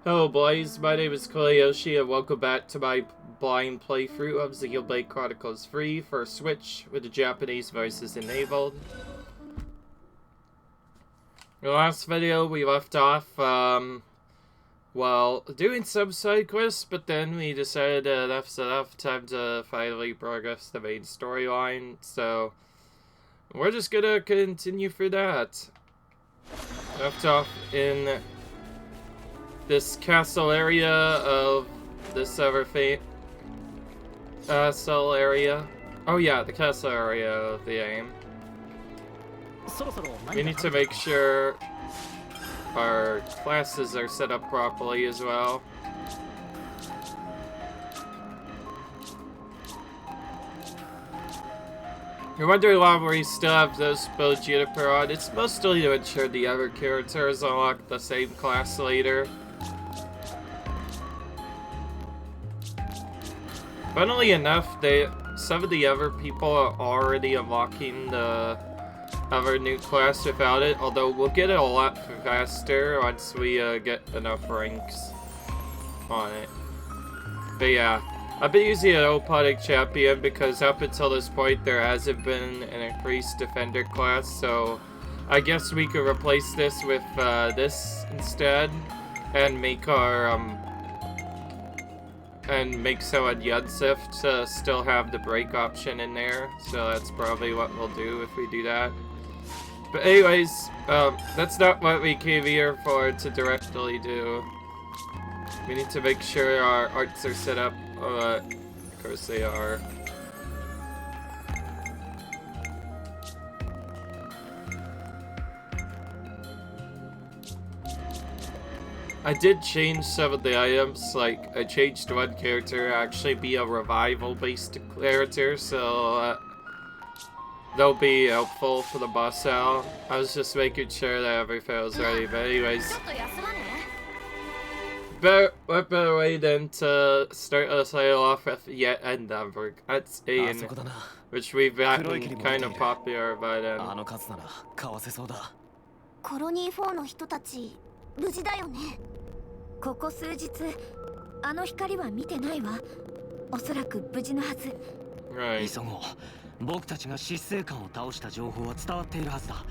Hello boys, my name is Koyoshi and welcome back to my blind playthrough of Xenoblade Chronicles 3 for Switch with the Japanese voices enabled. In the last video we left off, well, doing some side quests, but then we decided enough's enough, time to finally progress the main storyline, so we're just gonna continue through that. Left off in this castle area of this castle area. Oh yeah, the castle area of the aim. We need to make sure our classes are set up properly as well. You're wondering why we still have those build Juniper on. It's mostly to ensure the other characters unlock the same class later. Funnily enough, some of the other people are already unlocking the other new class without it, although we'll get it a lot faster once we get enough ranks on it. But yeah, I've been using an Oponic champion because up until this point there hasn't been an increased defender class, so I guess we could replace this with this instead and make our someone Yudsif to still have the break option in there, so that's probably what we'll do if we do that. But anyways, that's not what we came here for to directly do. We need to make sure our arts are set up. Of course they are. I did change some of the items, like I changed one character to actually be a revival based character, so they'll be helpful for the boss out. I was just making sure that everything was ready, but anyways. What better way than to start us off with yet another cutscene, which we've gotten kind of popular by then. コロニー4の人たち無事だよね。ここ数日あの光は見てないわ。おそらく無事のはず。急ごう。僕たちが執政官を倒した情報は伝わっているはずだ。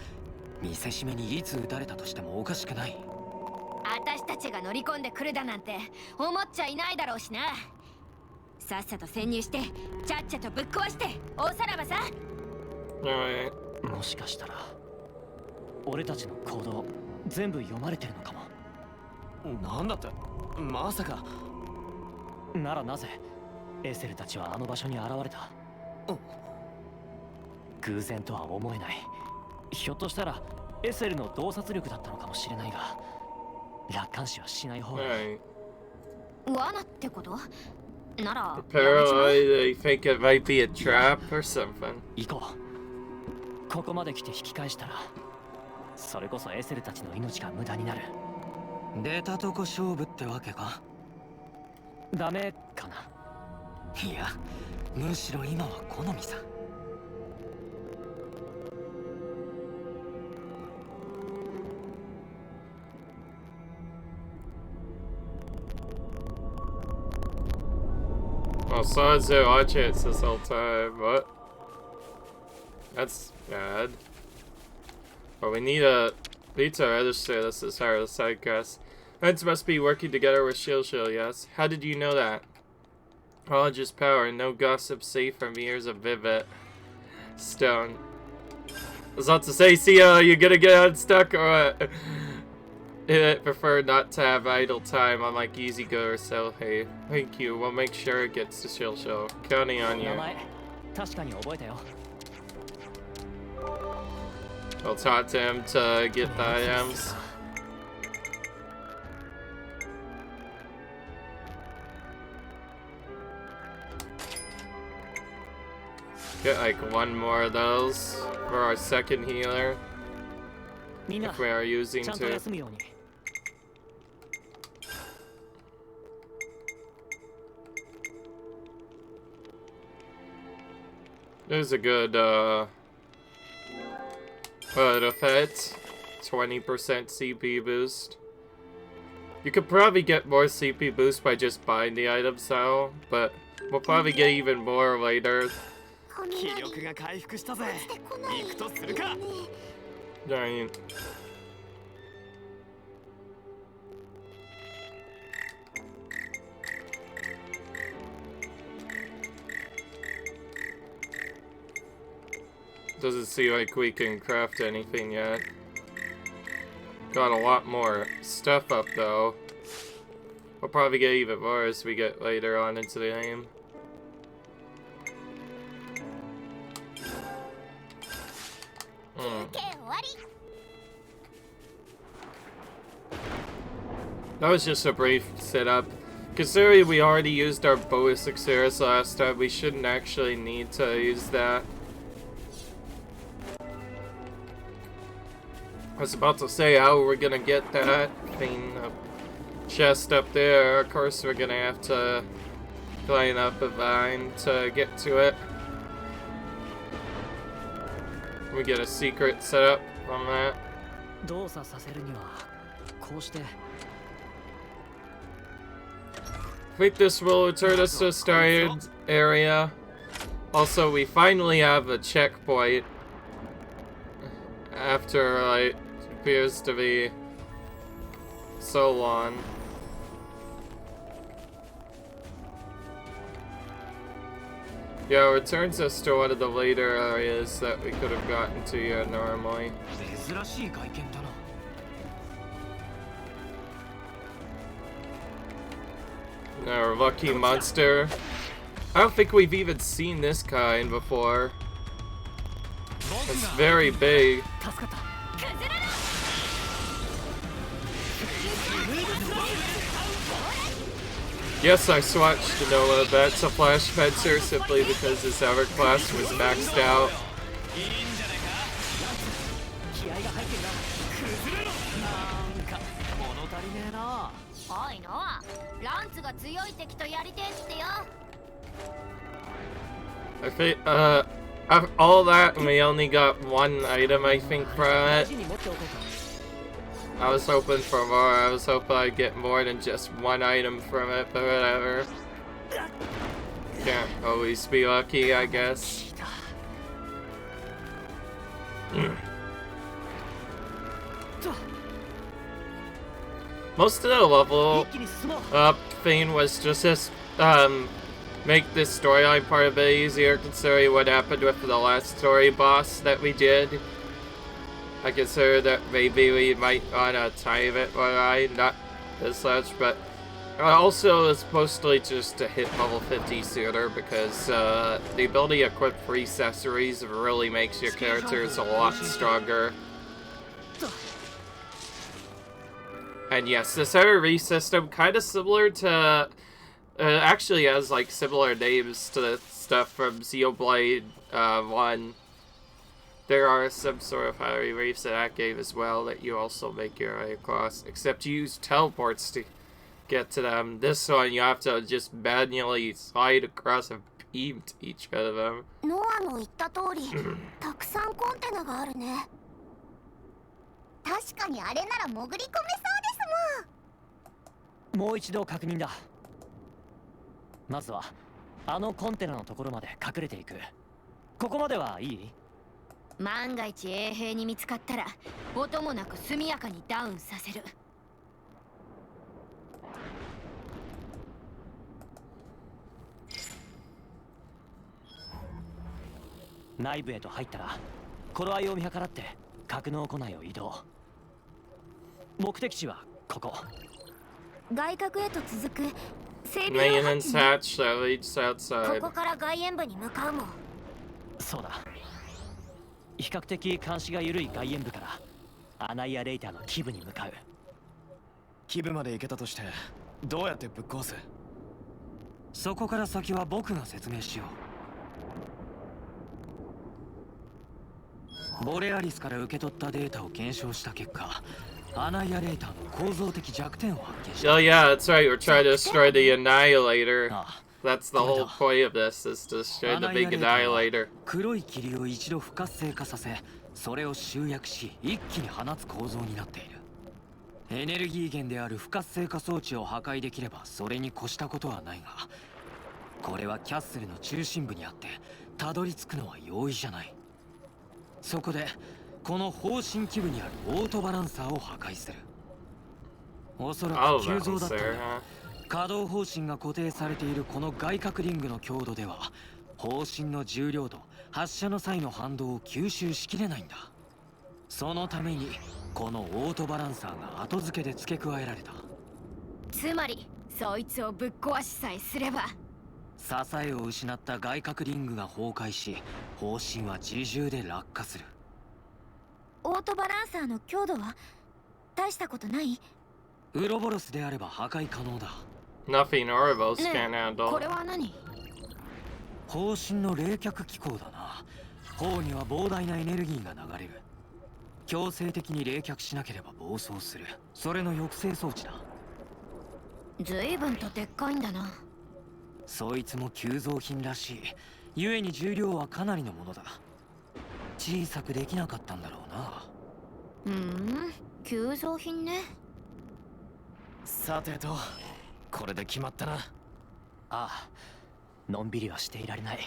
見せしめにいつ撃たれたとしてもおかしくない。私たちが乗り込んでくるだなんて思っちゃいないだろうしな。さっさと潜入してちゃっちゃとぶっ壊しておさらばさ。もしかしたら俺たちの行動全部読まれてるのかも。なんだってまさか。ならなぜエセルたちはあの場所に現れた？偶然とは思えない。ひょっとしたらエセルの洞察力だったのかもしれないが、楽観視はしない方がいい。罠ってこと？なら Apparently they think it might be a trap or something. 行こう。ここまで来て引き返したらそれこそエセルたちの命が無駄になる。出たとこ勝負ってわけか？ダメかな。いや、むしろ今は好みさ。Well, someone's been watching it this whole time. What? That's bad. But we need to register this as part of the side quest. Friends must be working together with Shilshil, yes? How did you know that? Knowledge is power, no gossip safe from ears of Vivid Stone. I was about to say, Sia, you gonna get unstuck or what? I prefer not to have idle time, unlike Easy Go or so. Hey, thank you. We'll make sure it gets to Shilshil. Counting on you. We'll talk to him to get the items. Get like one more of those for our second healer. If we are using two. There's a good effect. 20% CP boost. You could probably get more CP boost by just buying the items now, but we'll probably get even more later. Right. Doesn't seem like we can craft anything yet. Got a lot more stuff up though. We'll probably get even more as we get later on into the game. That was just a brief setup. Considering we already used our bonus Xeris last time, we shouldn't actually need to use that. I was about to say how we're gonna get that thing chest up there. Of course we're gonna have to climb up a vine to get to it. We get a secret setup from that. I think this will return us to the started area. Also, we finally have a checkpoint after, like, appears to be so long. Yeah, it returns us to one of the later areas that we could have gotten to here normally. Our lucky monster. I don't think we've even seen this kind before. It's very big. Yes, I swatched Noah back to Flash Fencer simply because his Ever class was maxed out. I think, all that, and we only got one item, I think, from it. I was hoping for more. I was hoping I'd get more than just one item from it, but whatever. Can't always be lucky, I guess. Most of the level up thing was just this, make this storyline part a bit easier, considering what happened with the last story boss that we did. I consider that maybe we might wanna time it right, not as such, but also it's mostly just to hit level 50 sooner, because the ability to equip free accessories really makes your characters a lot stronger. And yes, this RE system, kind of similar to, actually has like similar names to the stuff from Xenoblade 1. There are some sort of high reefs in that game as well that you also make your way across, except you use teleports to get to them. This one you have to just manually slide across a beam to each one of them. 確かにあれなら潜り込めそうですもん。もう一度確認だ。まずはあのコンテナのところまで隠れていく。ここまではいい？万が一衛兵に見つかったら音もなく速やかにダウンさせる。内部へと入ったら頃合いを見計らって格納庫内を移動。目的地はここ。外角へと続く整備用ハッチね。ここから外縁部に向かうもん。そうだ。比較的監視が緩い外縁部からアナイアレイターの基部に向かう。基部まで行けたとしてどうやってぶっ壊す？そこから先は僕が説明しよう。ボレアリスから受け取ったデータを検証した結果、アナイアレーターの構造的弱点を発見した。Oh yeah, that's right. We're trying to destroy the Annihilator. That's the whole point of this, is to destroy the big Annihilator. 黒い霧を一度不活性化させ、それを集約し、一気に放つ構造になっている。エネルギー源である不活性化装置を破壊できればそれに越したことはないが、これはキャッスルの中心部にあってたどり着くのは容易じゃない。そこでこの方針基部にあるオートバランサーを破壊する。おそらく急増だったんだ。可動方針が固定されているこの外角リングの強度では方針の重量と発射の際の反動を吸収しきれないんだ。そのためにこのオートバランサーが後付けで付け加えられた。つまりそいつをぶっ壊しさえすれば支えを失った外角リングが崩壊し、方針は自重で落下する。オートバランサーの強度は大したことない？ウロボロスであれば破壊可能だ。Nothing Oribos can こ handle. れは何？方針の冷却機構だな。砲には膨大なエネルギーが流れる。強制的に冷却しなければ暴走する。それの抑制装置だ。随分とでっかいんだな。そいつも急増品らしい。故に重量はかなりのものだ。小さくできなかったんだろうな。急増品ね。さてと、これで決まったな。ああ、のんびりはしていられない。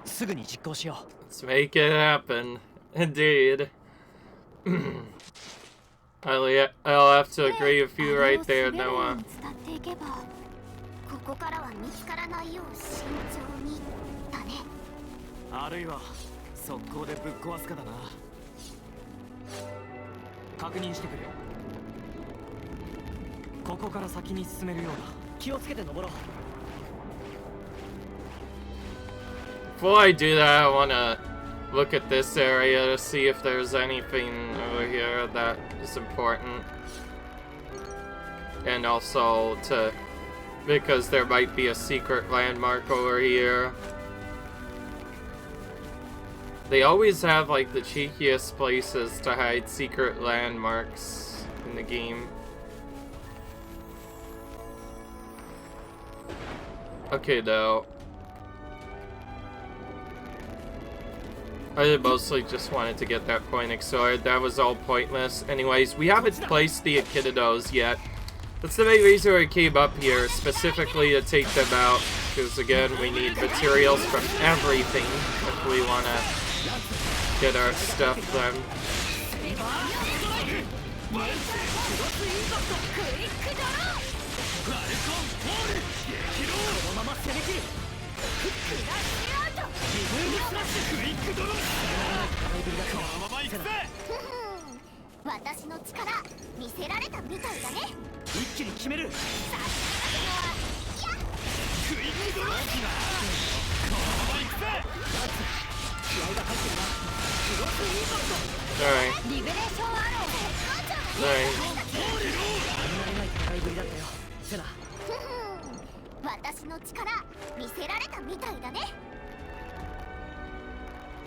すぐに実行しよう。 Let's make it happen. Indeed. I'll have to agree with you right there, Noah. 伝っていけば、ここからは見つからないよう慎重にだね。あるいは速攻でぶっ壊すかだな。確認してくる。ここから先に進めるようだ。気をつけて登ろう。 Before I do that, I wanna look at this area to see if there's anything over here that is important. And also because there might be a secret landmark over here. They always have like the cheekiest places to hide secret landmarks in the game. Okay, though. I mostly just wanted to get that pointing sword. That was all pointless. Anyways, we haven't placed the Echididos yet. That's the main reason we came up here, specifically to take them out. Because again, we need materials from everything if we want to get our stuff done. Alright.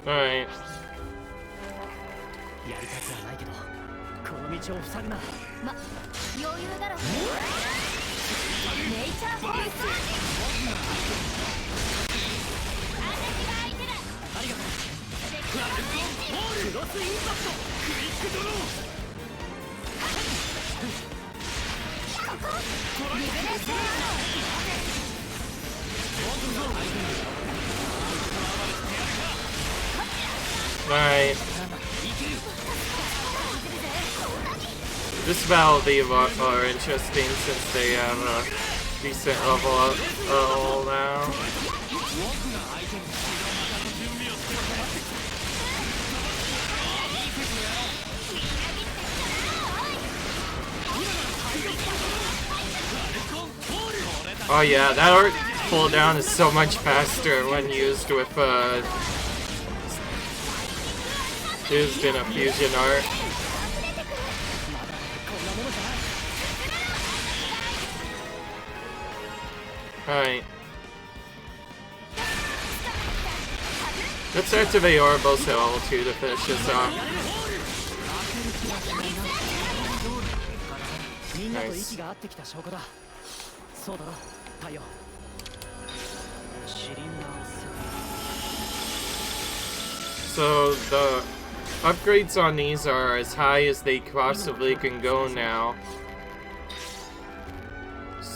Alright. やりたくはないけど、この道を塞ぐな。ま、余裕だろ。ネイチャーフォース。ありがとう。クロスインパクト。クイックドロー。リベレーションアロー。 Alright. This battle will be a lot more interesting since they have a decent level up all now. Oh yeah, that art cooldown is so much faster when used with used in a fusion art. Alright. Let's activate Oribos at level 2 to finish this off. Nice. So the upgrades on these are as high as they possibly can go now.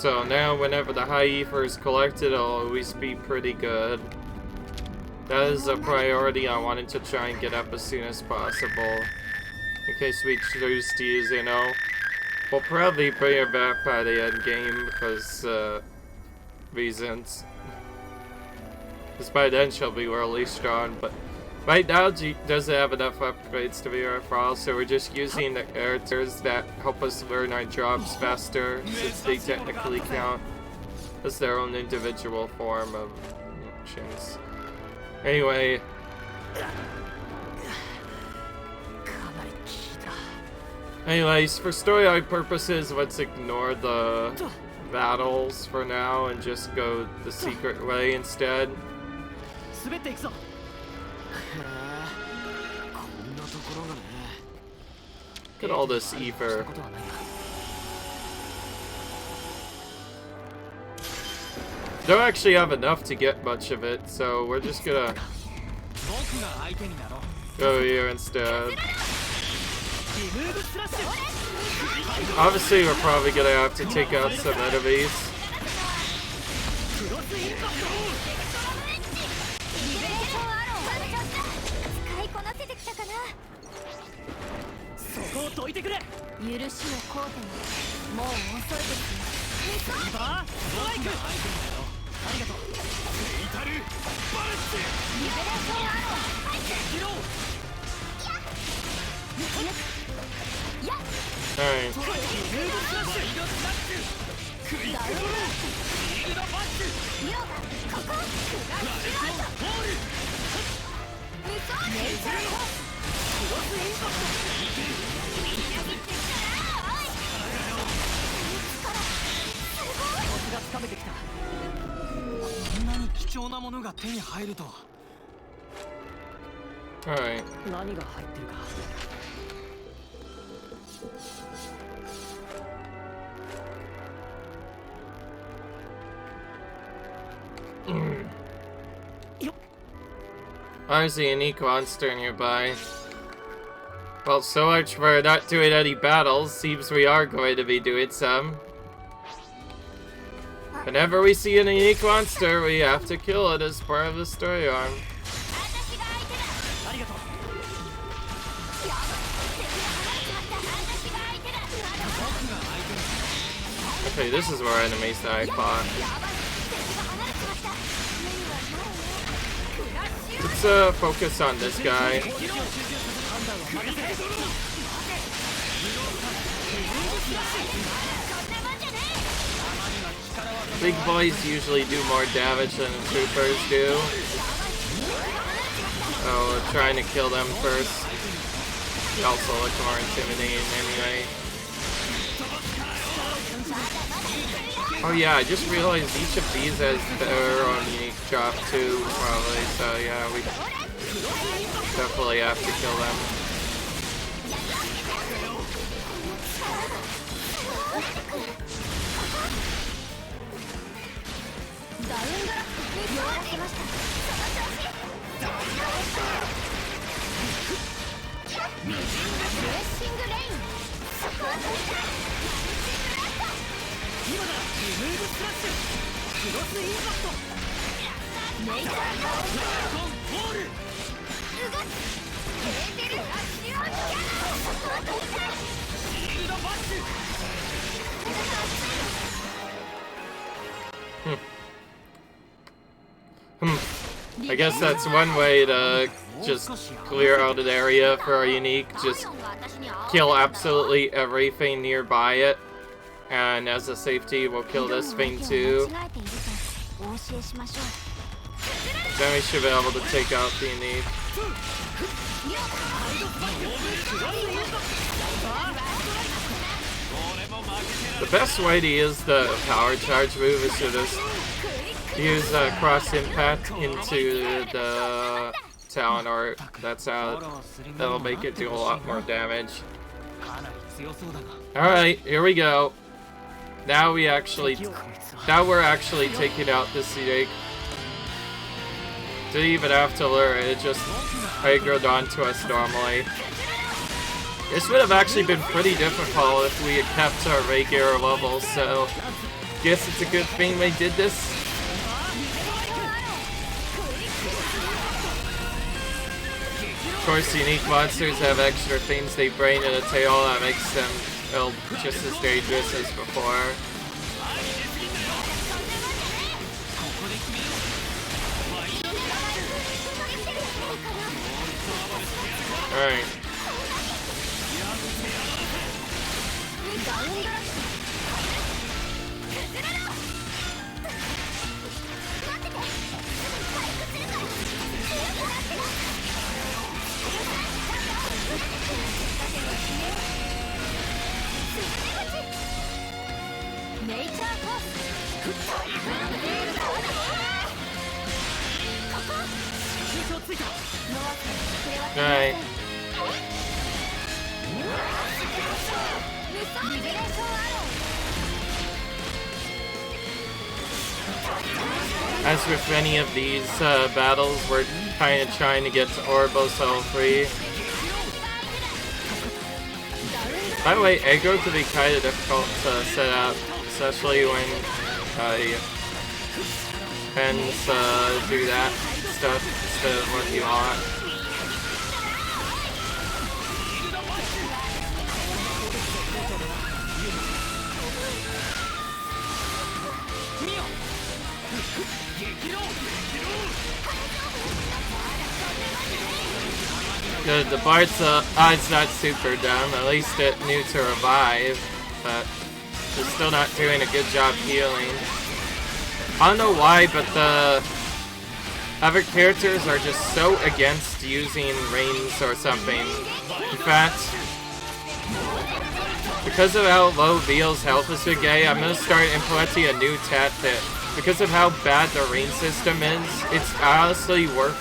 So now whenever the high ether is collected, it'll always be pretty good. That is a priority I wanted to try and get up as soon as possible. In case we choose to use, you know. We'll probably bring her back by the end game because, reasons. Because by then she'll be really strong, but right now she doesn't have enough upgrades to be worthwhile, so we're just using the characters that help us learn our jobs faster, since they technically count as their own individual form of actions. Anyway. Anyways, for story purposes, let's ignore the battles for now and just go the secret way instead. Look at all this ether. Don't actually have enough to get much of it, so we're just gonna go here instead. Obviously, we're probably gonna have to take out some enemies. Alright. Alright. There's a unique monster nearby. Well, so much for not doing any battles. Seems we are going to be doing some. Whenever we see a unique monster, we have to kill it as part of the story arc. Okay, this is where enemies that I fought. Let's focus on this guy. Big boys usually do more damage than the troopers do. So we're trying to kill them first. They also look more intimidating anyway. Oh yeah, I just realized each of these has their own unique job too, probably, so yeah, we definitely have to kill them. I guess that's one way to just clear out an area for our unique. Just kill absolutely everything nearby it. And as a safety, we'll kill this thing too. Then we should be able to take out the unique. The best way to use the power charge move is to just use cross impact into the talent art. That's how that'll make it do a lot more damage. Alright, here we go. Now we're actually taking out the Zodiac. Didn't even have to lure it, just aggroed onto us normally. This would have actually been pretty difficult if we had kept our regular levels, so guess it's a good thing they did this. Of course, unique monsters have extra things they bring in a tail that makes them just as dangerous as before. Alright. Alright. As with any of these battles, we're kind of trying to get to Orbo Cell free. By the way, aggro can be kind of difficult to set up, especially when pens do that stuff instead of what you want. Good, the Bart's odds not super dumb, at least it knew to revive, but they're still not doing a good job healing. I don't know why, but the other characters are just so against using rings or something. In fact, because of how low Veil's health is to gay, I'm gonna start implementing a new tactic. Because of how bad the ring system is, it's honestly worth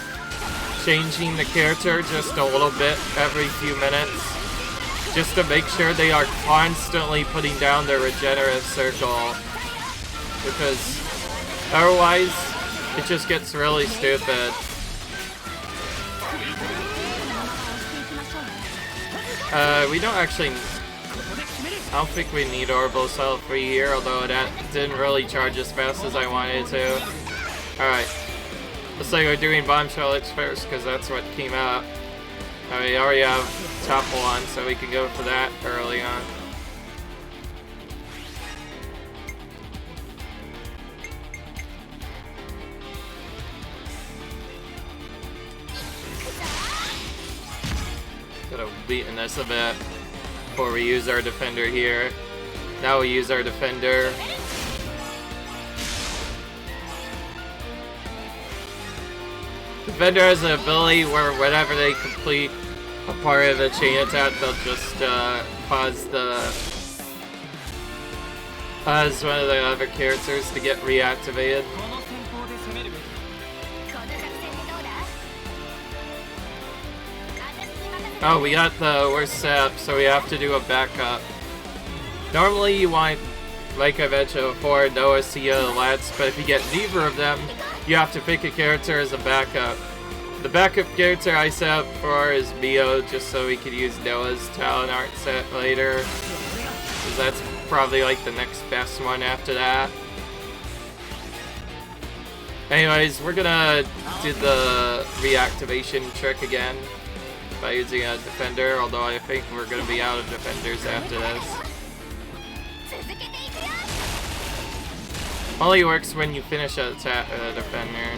changing the character just a little bit every few minutes, just to make sure they are constantly putting down their regenerative circle, because otherwise it just gets really stupid. We don't actually, I don't think we need Orbo Cell free here, although that didn't really charge as fast as I wanted it to. Alright. Looks like we're doing Bombshell X first, because that's what came out. We already have Topple on, so we can go for that early on. Could have beaten this a bit before we use our defender here. Now we use our defender. Defender has an ability where whenever they complete a part of the chain attack, they'll just cause one of the other characters to get reactivated. Oh, we got the worst setup, so we have to do a backup. Normally you want, like I mentioned before, Noah, Sia, Lats, but if you get neither of them, you have to pick a character as a backup. The backup character I set up for is Mio, just so we could use Noah's talent art set later, because that's probably like the next best one after that. Anyways, we're gonna do the reactivation trick again by using a defender, although I think we're gonna be out of defenders after this. Only works when you finish a defender.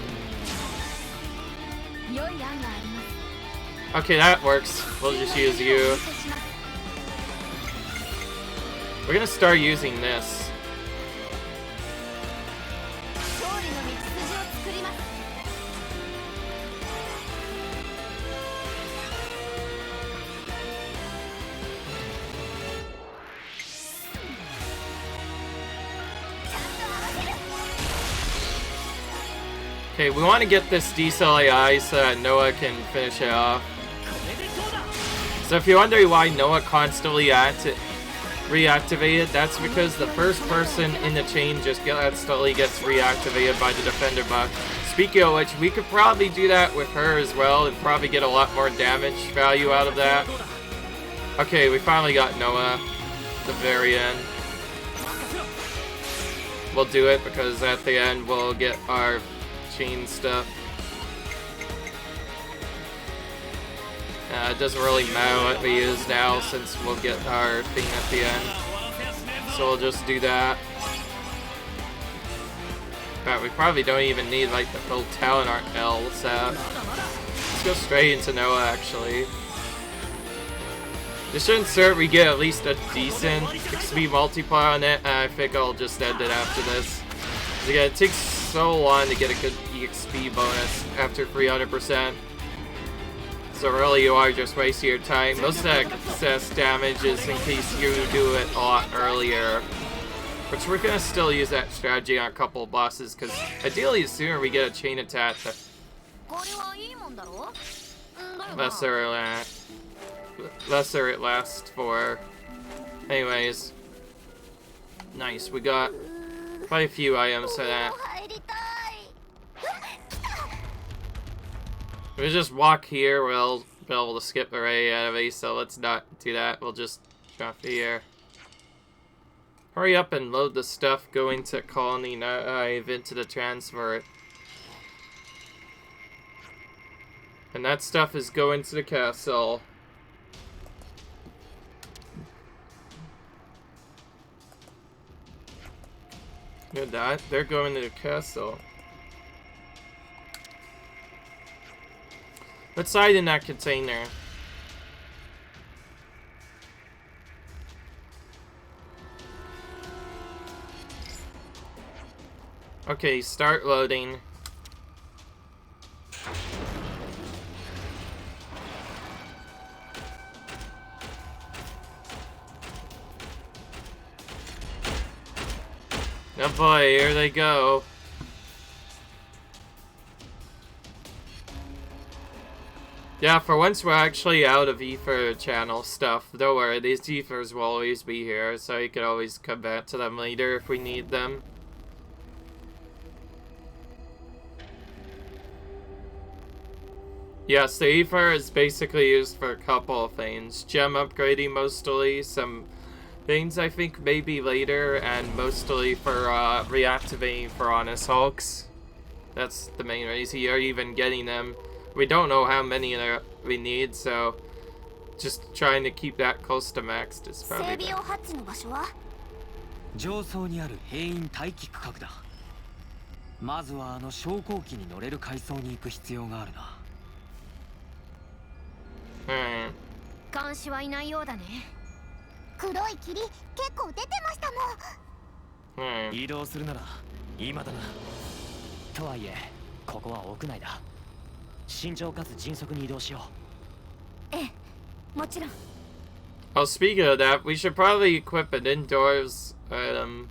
Okay, that works. We'll just use you. We're gonna start using this. Okay, we want to get this Diesel AI so that Noah can finish it off. So if you're wondering why Noah constantly reactivated, that's because the first person in the chain just instantly gets reactivated by the defender buff. Speaking of which, we could probably do that with her as well and probably get a lot more damage value out of that. Okay, we finally got Noah at the very end. we'll do it because at the end we'll get our chain stuff. It doesn't really matter what we use now since we'll get our thing at the end. So we'll just do that. But we probably don't even need like the full talent art L set. Let's go straight into Noah actually. This should ensure we get at least a decent XP multiplier on it, and I think I'll just end it after this. Because again, it takes so long to get a good EXP bonus after 300%. So really you are just wasting your time. Most of that excess damage is in case you do it a lot earlier. Which we're gonna still use that strategy on a couple of bosses, because ideally the sooner we get a chain attack, the lesser it lasts for. Anyways. Nice, we got quite a few items for that. If we just walk here, we'll be able to skip the raid enemy, so let's not do that. We'll just jump here. Hurry up and load the stuff, go into Colony, not dive into the transfer. And that stuff is going to the castle. Good, that they're going to the castle. What's side in that container? Okay, start loading. Oh boy, here they go. Yeah, for once we're actually out of Ether channel stuff. Don't worry, these Ethers will always be here, so you can always come back to them later if we need them. Yes, the Ether is basically used for a couple of things. Gem upgrading mostly, some things I think maybe later, and mostly for reactivating for Honest Hulks. That's the main reason you're even getting them. We don't know how many we need, so just trying to keep that close to maxed is probably better. 上層にある兵員待機区画だ。まずはあの昇降機に乗れる階層に行く必要があるな。監視はいないようだね。黒い霧結構出てましたもん。移動するなら今だな。とはいえここは屋内だ。慎重かつ迅速に移動しよう。ええ、もちろん。Oh, speaking of that, we should probably equip an indoors item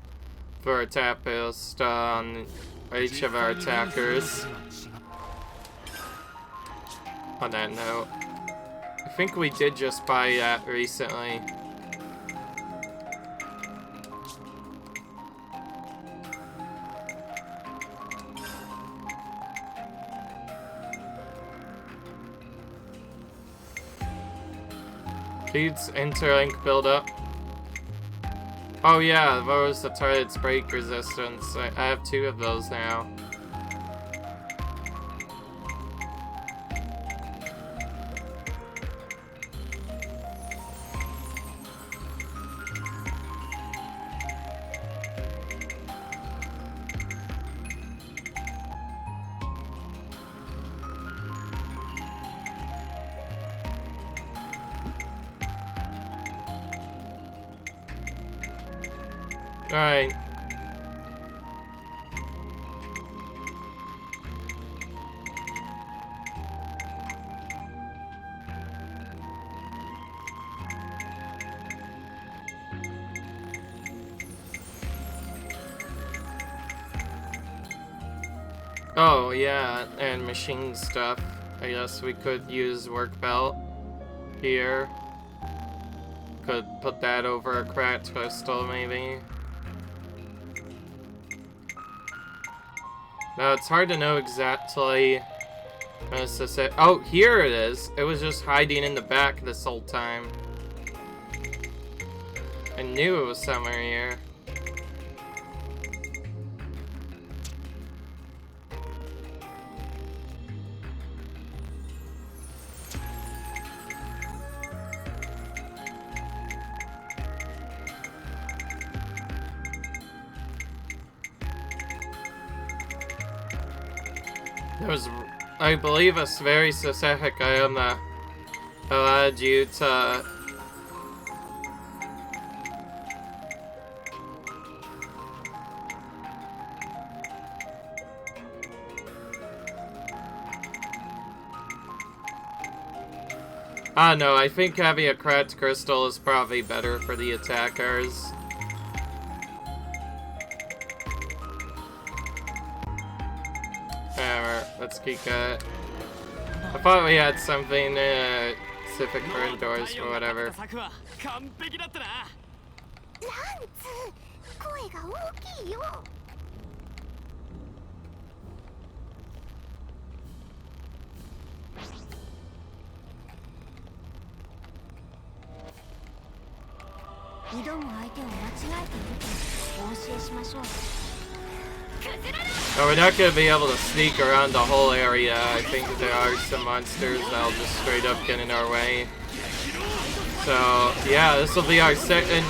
for a tap post on each of our attackers. On that note, I think we did just buy that recently. Keves interlink buildup. Oh yeah, those the turret's break resistance. I have 2 of those now. Alright. Oh, yeah, and machine stuff. I guess we could use work belt here. Could put that over a cracked crystal, maybe. No, it's hard to know exactly what to say. Oh, here it is. It was just hiding in the back this whole time. I knew it was somewhere here. There was, I believe, a very specific item that allowed you to I don't know, I think having a cracked crystal is probably better for the attackers. Whatever, let's keep it. I thought we had something specific for indoors or whatever. ランツ声が大きいよ。挑む相手を間違えているとお教えしましょう。 Oh, we're not gonna be able to sneak around the whole area. I think there are some monsters that'll just straight up get in our way. So, yeah, this will be our second.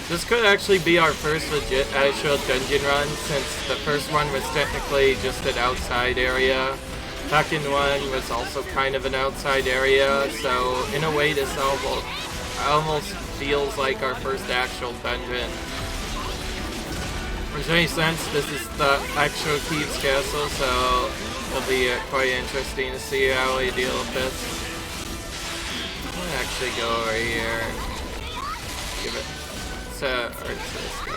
This could actually be our first legit actual dungeon run, since the first one was technically just an outside area. Second one was also kind of an outside area, so in a way this almost feels like our first actual dungeon. Which makes sense, this is the actual Keves castle, so it'll be quite interesting to see how we deal with this. I'm gonna actually go over here and give it to this guy.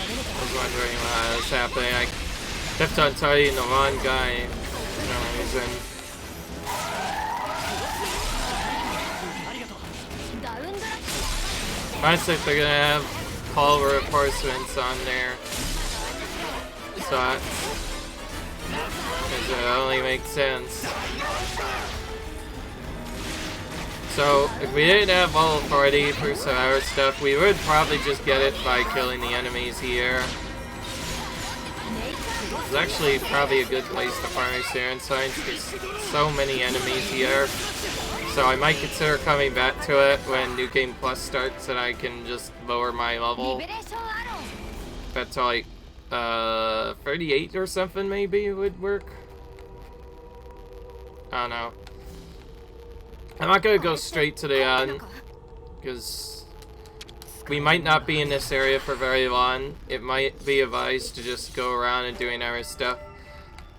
I was wondering why was happening. I kept on targeting the wrong guy for no reason. Looks like they're gonna have call reinforcements on there. So it only makes sense. So if we didn't have level 40 for survivor stuff, we would probably just get it by killing the enemies here. It's actually probably a good place to farm Saren Signs. There's so many enemies here. So I might consider coming back to it when New Game Plus starts and I can just lower my level. That's like 38 or something maybe would work. I don't know. I'm not gonna go straight to the end because we might not be in this area for very long. It might be advised to just go around and doing other stuff.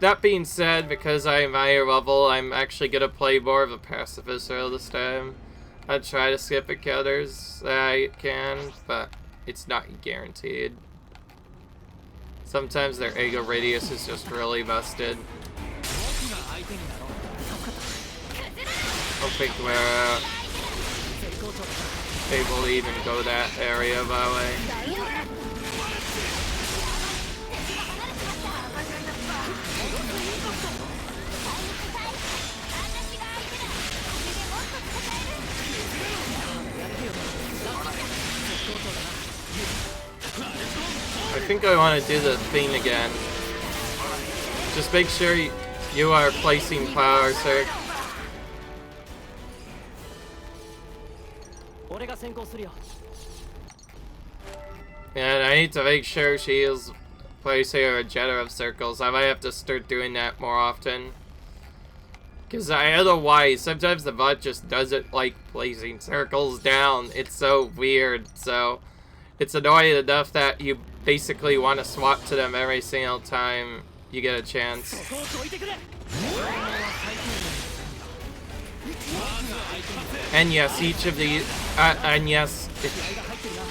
That being said, because I am higher level, I'm actually gonna play more of a pacifist role this time. I'd try to skip encounters that I can, but it's not guaranteed. Sometimes their ego radius is just really busted. I don't think we're able to even go that area, by the way. I think I want to do the thing again. Just make sure you are placing power, sir. And I need to make sure she is placing a jet of circles. I might have to start doing that more often. Because I don't know why. Sometimes the bot just doesn't like placing circles down. It's so weird. So it's annoying enough that you basically want to swap to them every single time you get a chance. And yes, each of these, and yes,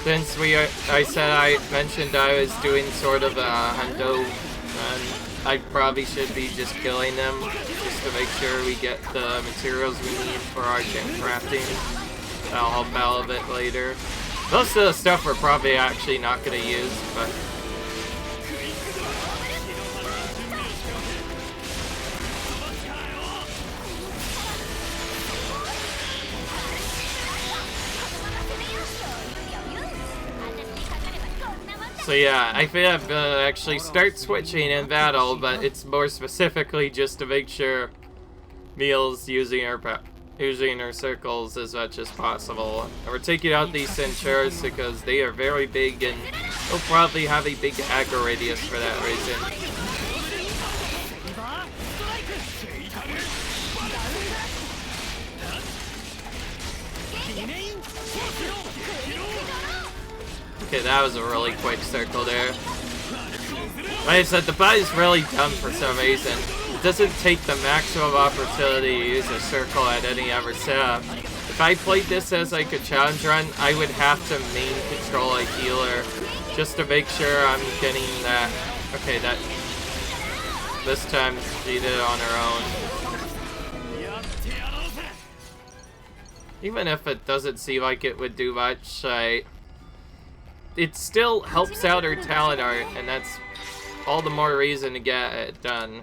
since I mentioned I was doing sort of a hundo, and I probably should be just killing them, just to make sure we get the materials we need for our gem crafting. I'll help out a bit later. Most of the stuff we're probably actually not going to use, but... So yeah, I think I'm gonna actually start switching in battle, but it's more specifically just to make sure Meal's using her using our circles as much as possible. And we're taking out these centaurs because they are very big and they'll probably have a big aggro radius for that reason. Okay, that was a really quick circle there. Like I said, the body's really dumb for some reason. It doesn't take the maximum opportunity to use a circle at any other setup. If I played this as like a challenge run, I would have to main control a healer just to make sure I'm getting that. Okay, that this time she did it on her own. Even if it doesn't seem like it would do much, it still helps out her talent art, and that's all the more reason to get it done.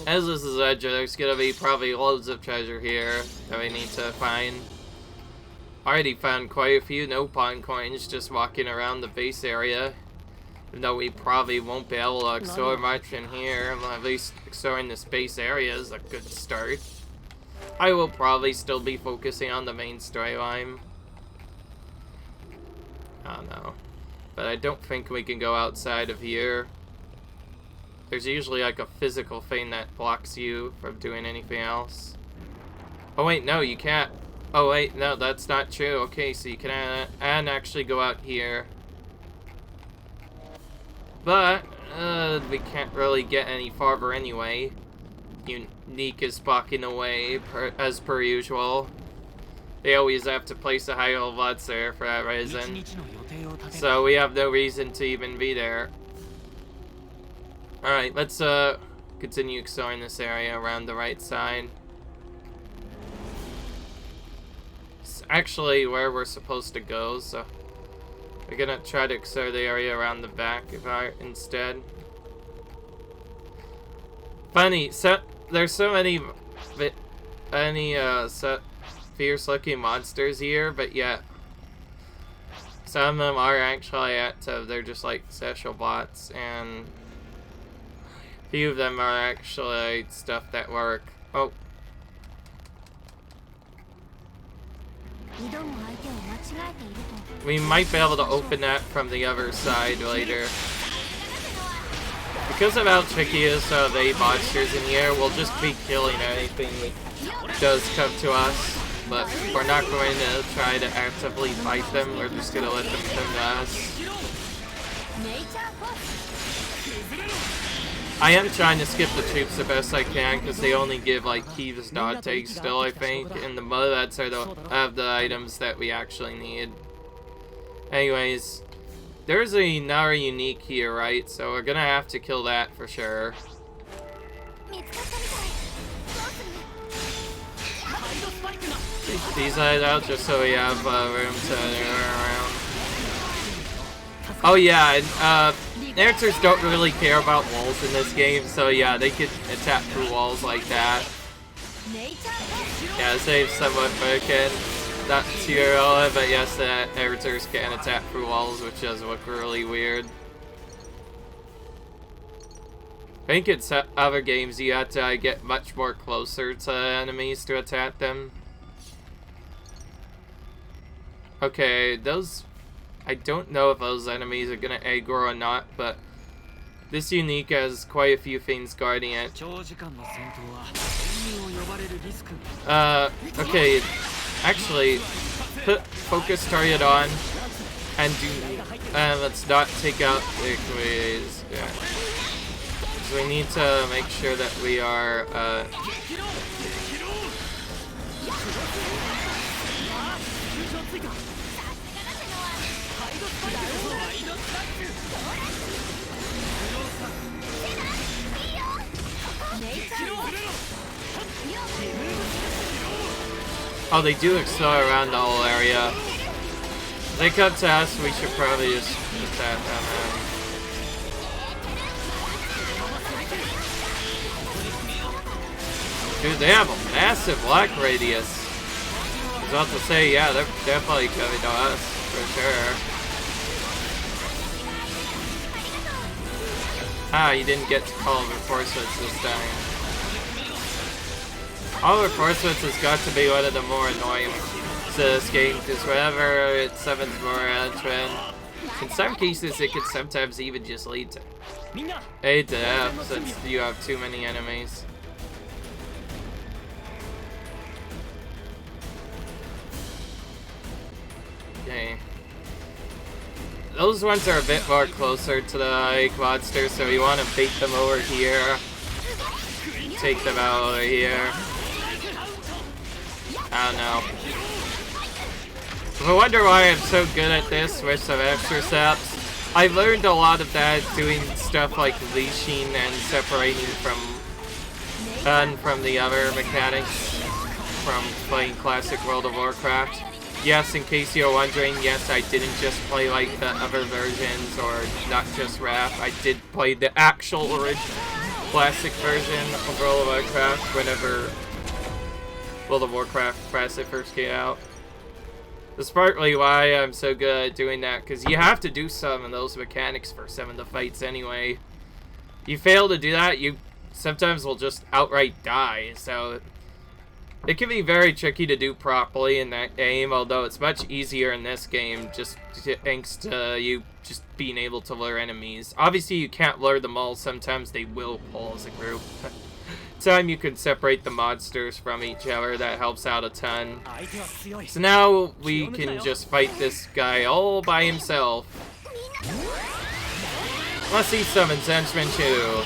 As this is Edge, there's gonna be probably loads of treasure here that we need to find. Already found quite a few no-pawn coins just walking around the base area. Even though we probably won't be able to explore much in here, at least exploring this base area is a good start. I will probably still be focusing on the main storyline. I don't know. But I don't think we can go outside of here. There's usually like a physical thing that blocks you from doing anything else. Oh wait, no, you can't. Oh wait, no, that's not true. Okay, so you can actually go out here. But, we can't really get any farther anyway. Unique is blocking the way, as per usual. They always have to place a high level bots there for that reason. So we have no reason to even be there. Alright, let's continue exploring this area around the right side. It's actually where we're supposed to go, so we're gonna try to explore the area around the back instead. Funny, so there's so many fierce-looking monsters here, but yet some of them are actually active. They're just like special bots, and a few of them are actually stuff that work. Oh. We might be able to open that from the other side later. Because of how tricky it is to evade monsters in here, we'll just be killing anything that does come to us. But we're not going to try to actively fight them, we're just going to let them come to us. I am trying to skip the troops the best I can, because they only give like Keves dodge tags still, I think, and the Modads are the items that we actually need. Anyways, there's another unique here, right? So we're gonna have to kill that for sure. Take these guys out just so we have room to turn around. Oh yeah, and answers don't really care about walls in this game, so yeah, they could attack through walls like that. Yeah, saves somewhat broken. Not too relevant, but yes, the avatars can attack through walls, which does look really weird. I think in other games you have to get much more closer to enemies to attack them. Okay, those... I don't know if those enemies are gonna aggro or not, but this unique has quite a few things guarding it. Okay, actually, put focus target on, and let's not take out the Keves. Yeah. So we need to make sure that we are, oh, they do explore around the whole area. If they come to us, we should probably just attack them. Dude, they have a massive block radius. I was about to say, yeah, they're definitely coming to us, for sure. Ah, you didn't get to call reinforcements this time. All reinforcements has got to be one of the more annoying to this game, because whenever it summons more henchmen, in some cases it can sometimes even just lead to A to F, since you have too many enemies. Okay. Those ones are a bit more closer to the like monsters, so you want to bait them over here. Take them out over here. I don't know. I wonder why I'm so good at this with some extra steps. I learned a lot of that doing stuff like leashing and separating from the other mechanics from playing classic World of Warcraft. Yes, in case you're wondering, yes, I didn't just play like the other versions or not just Wrath. I did play the actual original classic version of World of Warcraft whenever World of Warcraft Classic first came out. That's partly why I'm so good at doing that, because you have to do some of those mechanics for some of the fights anyway. You fail to do that, you sometimes will just outright die, so it can be very tricky to do properly in that game, although it's much easier in this game just thanks to you just being able to lure enemies. Obviously you can't lure them all, sometimes they will pull as a group. Time you can separate the monsters from each other, that helps out a ton. So now we can just fight this guy all by himself. Unless he summons henchmen too.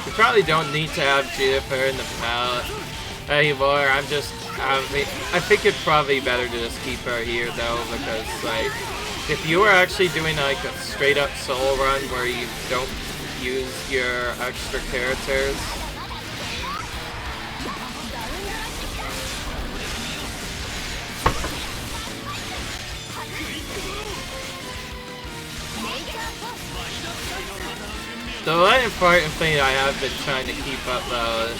You probably don't need to have Jennifer in the palette anymore. I think it's probably better to just keep her here though, because like, if you were actually doing like a straight up solo run where you don't use your extra characters, the one important thing I have been trying to keep up though is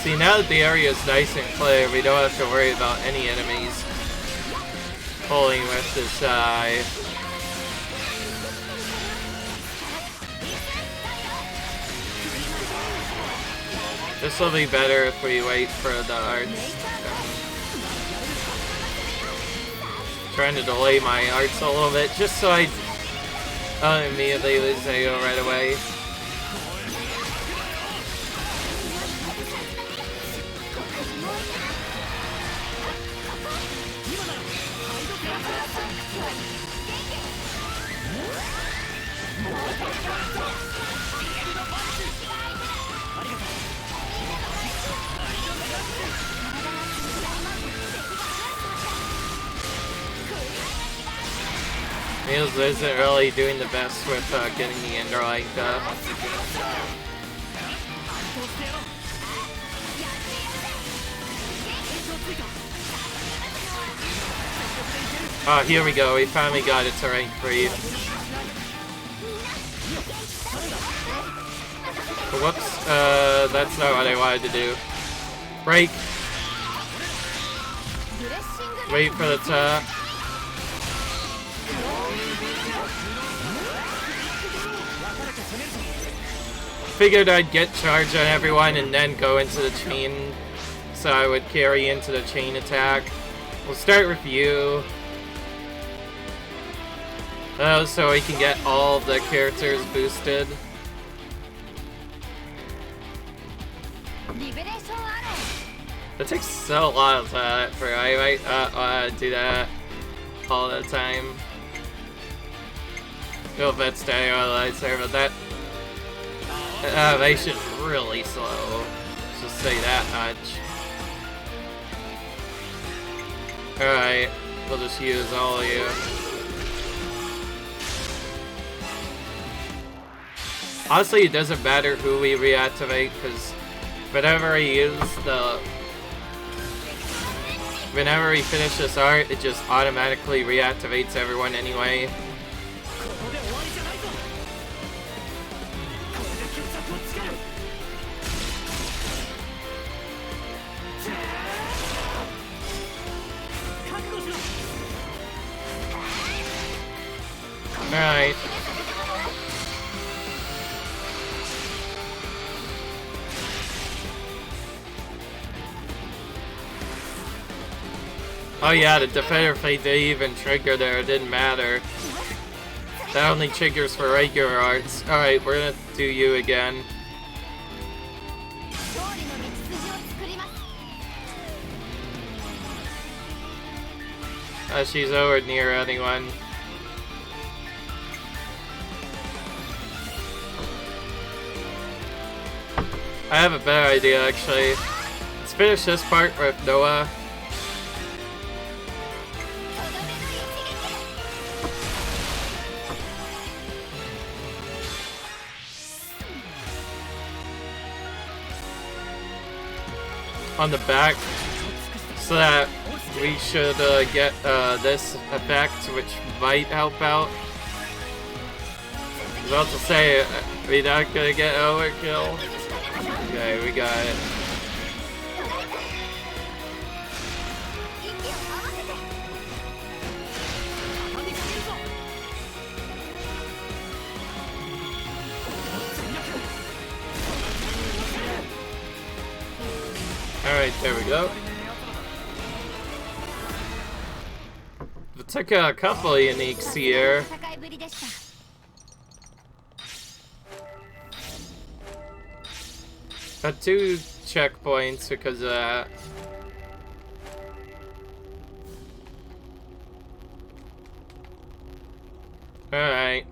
see, now that the area is nice and clear, we don't have to worry about any enemies pulling with this eye. This will be better if we wait for the arts. Trying to delay my arts a little bit, just so I don't immediately lose AO right away. Meals isn't really doing the best with getting the ender like that. Ah, here we go. We finally got it to rank 3. Whoops. That's not what I wanted to do. Break. Wait for the top. Figured I'd get charge on everyone and then go into the chain, so I would carry into the chain attack. We'll start with you. So we can get all the characters boosted. That takes so long for I might not do that all the time. No offense to anyone on the lightsaber, but that animation's really slow. Just say that much. Alright, we'll just use all of you. Honestly, it doesn't matter who we reactivate, because whenever we finish this art, it just automatically reactivates everyone anyway. Alright. Oh yeah, the defender fate didn't even trigger there, it didn't matter. That only triggers for regular arts. Alright, we're gonna do you again. She's nowhere near anyone. I have a better idea actually. Let's finish this part with Noah. On the back, so that we should get this effect, which might help out. I was about to say, we're not gonna get overkill. Okay, we got it. Alright, there we go. We took a couple of uniques here. Got 2 checkpoints because of that. Alright.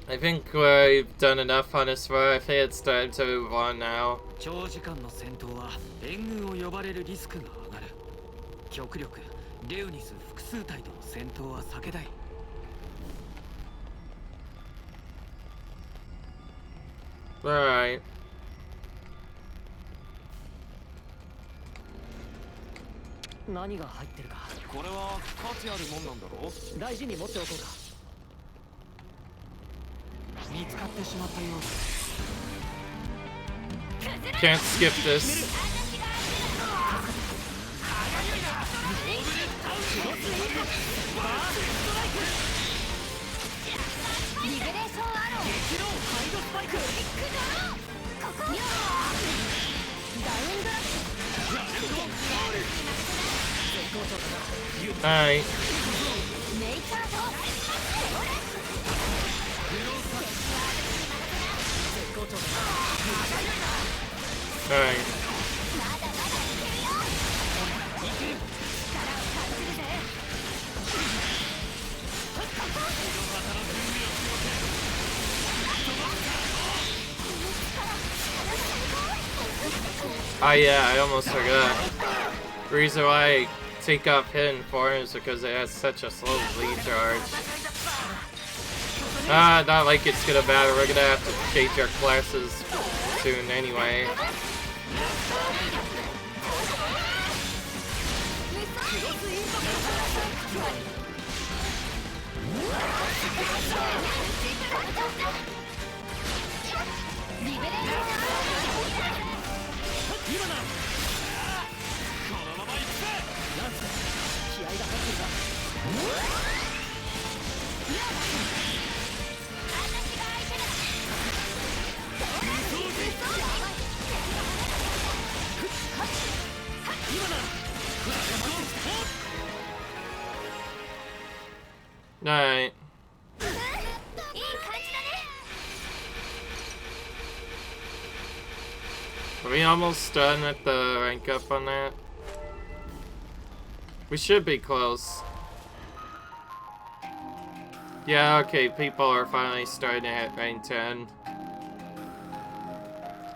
I think we've done enough on this one. I think it's time to move on now. Alright. Can't skip this. Alright. Alright. Oh yeah, I almost forgot. The reason why I take off hidden form is because it has such a slow bleed charge. Not like it's gonna matter, we're gonna have to change our classes soon anyway. Alright. Are we almost done at the rank up on that? We should be close. Yeah, okay, people are finally starting to hit rank 10.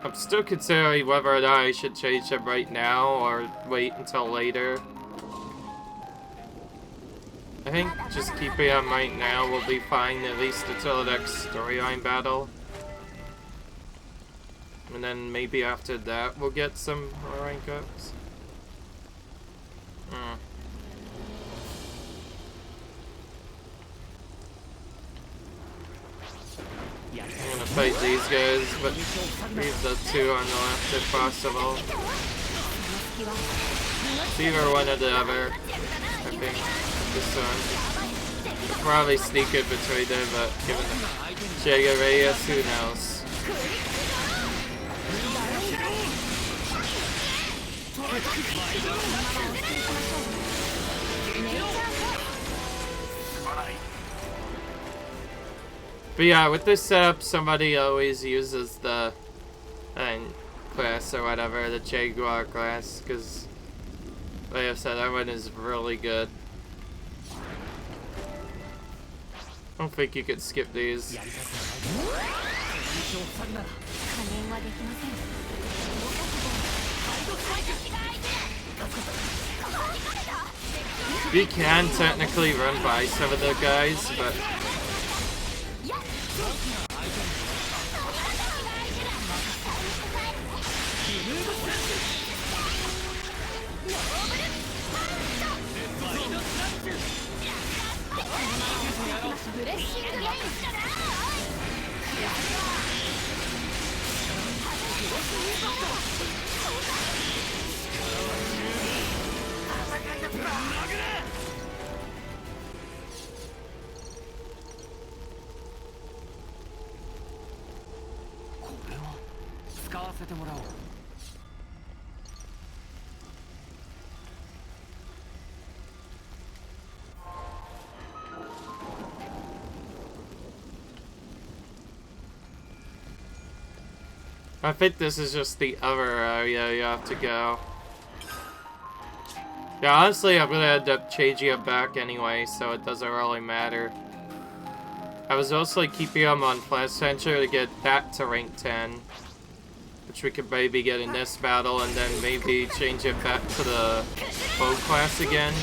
I'm still considering whether or not I should change them right now or wait until later. I think just keeping them right now will be fine, at least until the next storyline battle. And then maybe after that we'll get some more rank ups. I'm gonna fight these guys, but leave the two on the left if possible. It's either one or the other, I think. This one. I'll probably sneak it between them, but given the Jaeger radius, who knows? But yeah, with this setup, somebody always uses the class or whatever, the Jaguar class, because, like I said, that one is really good. I don't think you could skip these. You can technically run by some of the guys, but I think this is just the other area you have to go. Yeah, honestly, I'm gonna end up changing it back anyway, so it doesn't really matter. I was mostly keeping him on Flash Center to get that to rank 10. Which we could maybe get in this battle, and then maybe change it back to the bow class again.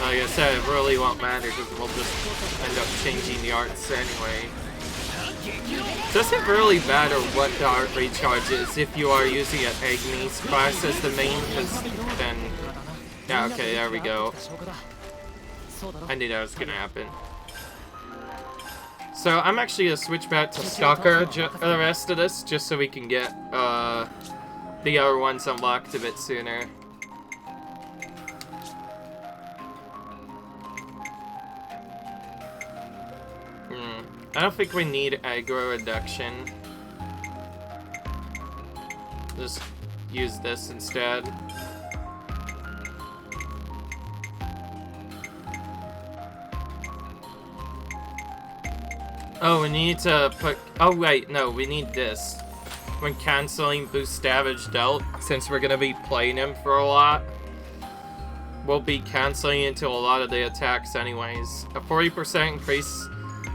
Like I said, it really won't matter because we'll just end up changing the arts anyway. Doesn't really matter what the art recharge is if you are using an Agnes class as the main, because then... Yeah, okay, there we go. I knew that was gonna happen. So I'm actually gonna switch back to Stalker the rest of this, just so we can get the other ones unlocked a bit sooner. I don't think we need aggro reduction. Just use this instead. Oh, we need to put... Oh, wait, no, we need this. When canceling boost damage dealt, since we're gonna be playing him for a lot, we'll be canceling into a lot of the attacks anyways. A 40% increase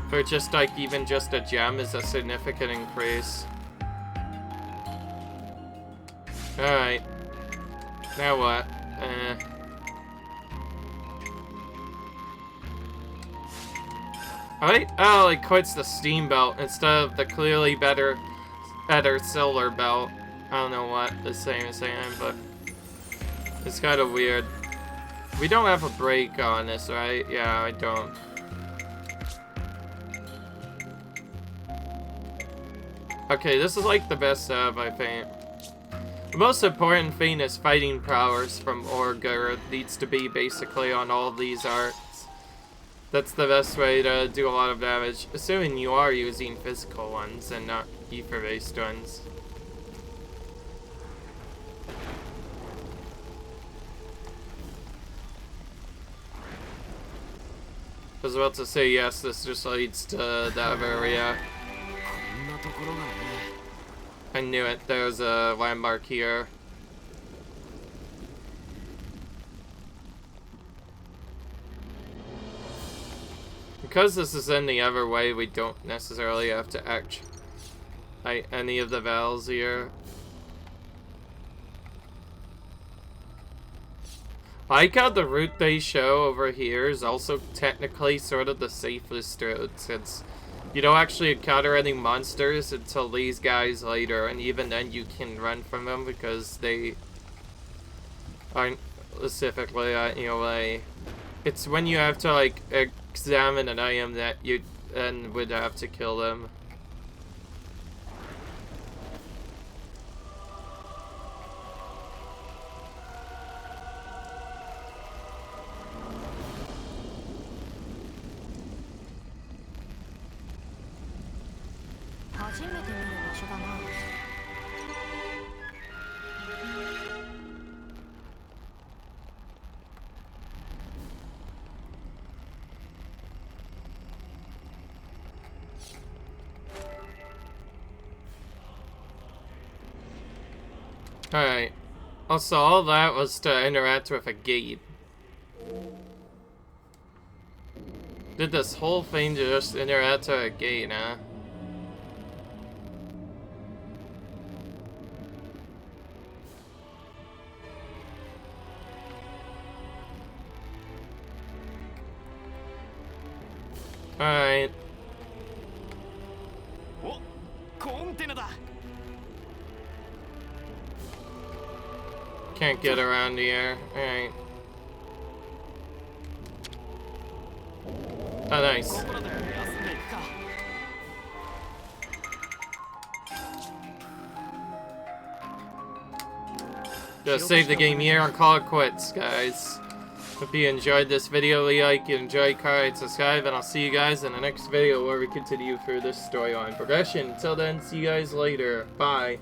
for just, like, even just a gem is a significant increase. Alright. Now what? Alright, oh, it quits the steam belt instead of the clearly better silver belt. I don't know what the same is saying, but it's kind of weird. We don't have a break on this, right? Yeah, I don't. Okay, this is like the best setup, I think. The most important thing is fighting prowess from Orga needs to be basically on all of these arts. That's the best way to do a lot of damage, assuming you are using physical ones and not ether-based ones. I was about to say yes, this just leads to that area. I knew it, there was a landmark here. Because this is in the other way, we don't necessarily have to act any of the battles here. I like how the route they show over here is also technically sort of the safest route, since you don't actually encounter any monsters until these guys later, and even then you can run from them because they aren't specifically, you know, It's when you have to, like, examine an item that you then would have to kill them. Alright. Also, all that was to interact with a gate. Did this whole thing to just interact with a gate, huh? Alright. Can't get around here. Alright. Oh, nice. Just save the game here and call it quits, guys. Hope you enjoyed this video. Leave a like, you enjoyed, comment, subscribe, and I'll see you guys in the next video where we continue through this storyline progression. Until then, see you guys later. Bye.